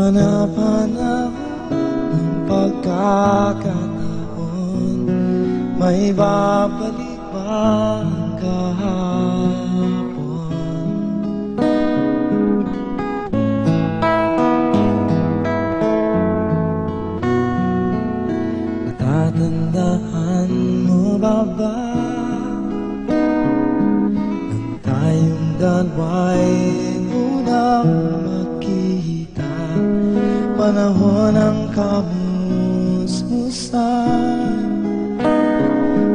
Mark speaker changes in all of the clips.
Speaker 1: Hanapan ng pagkakataon, may babalik ba ang kahapon? Natatandaan mo ba nang tayong dalawa'y unang magkita? Panahon ng kamusmusan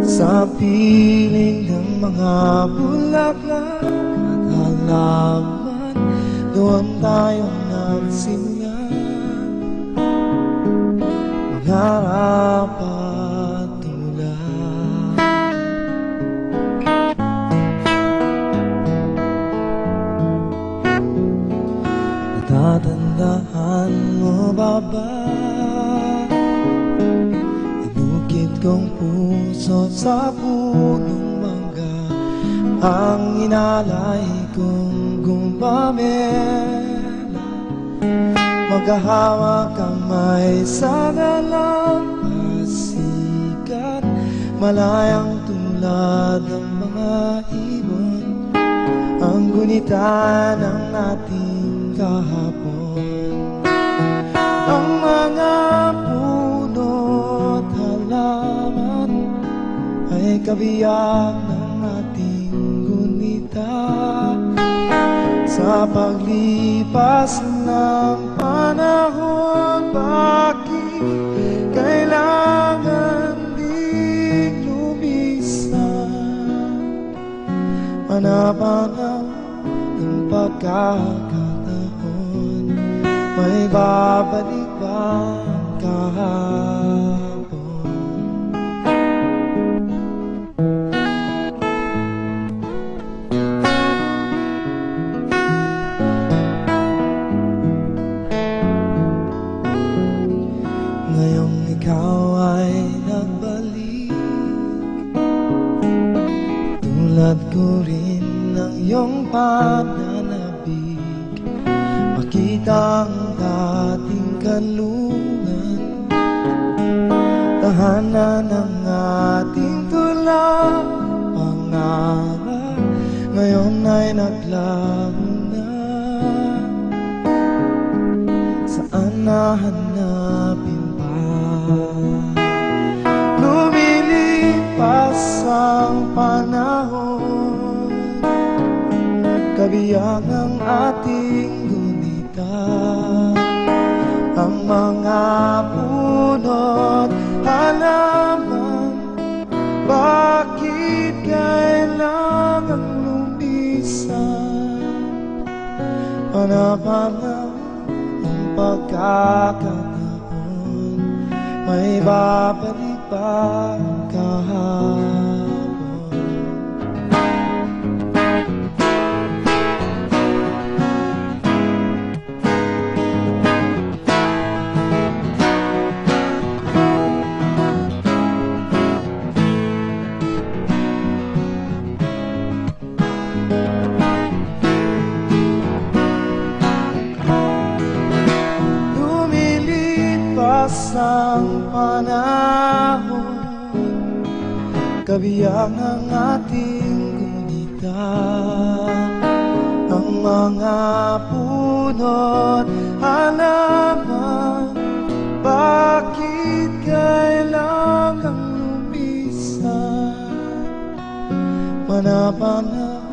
Speaker 1: sa piling ng mga bulaklak at halaman, doon tayo nagsimula mangarap at tulad. Natatandaan mo ba inukit kong puso sa punong mangga, ang inalay kong gumamela, maghahawak kamay sa dalampasikat, malayang tulad ng mga ibon, ang gunita ng ating kahapon. Ang mga puno't halaman ay kabiyak ng ating gunita. Sa paglipas ng panahon, bakit kailangan di lumisan? Hanapan ng pagkakataon, may babalik ba ang kahapon? Ngayong ikaw ay nagbalik, tulad ko rin ng iyong pananabik, makita ang dating kanlungan, tahanan ng ating tula, pangarap ngayon ay naglaho na. Saan nahanapin pa? Lumilipas ang panahon, kabiyak ng ating gunita. Ang mga puno't halaman, bakit kailangan lumisan? Hanapan ng pagkakataon, may babalik ba ang kahapon? Ang panahon, kabiyak ng ating gunita. Ang mga puno't halaman, bakit kailangan lumisan? Hanapan ng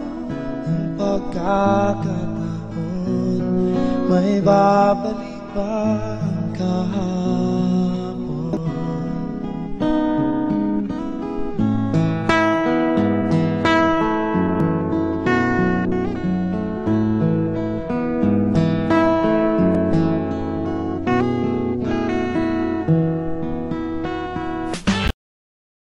Speaker 1: pagkakataon, may babalik ba ang kahapon?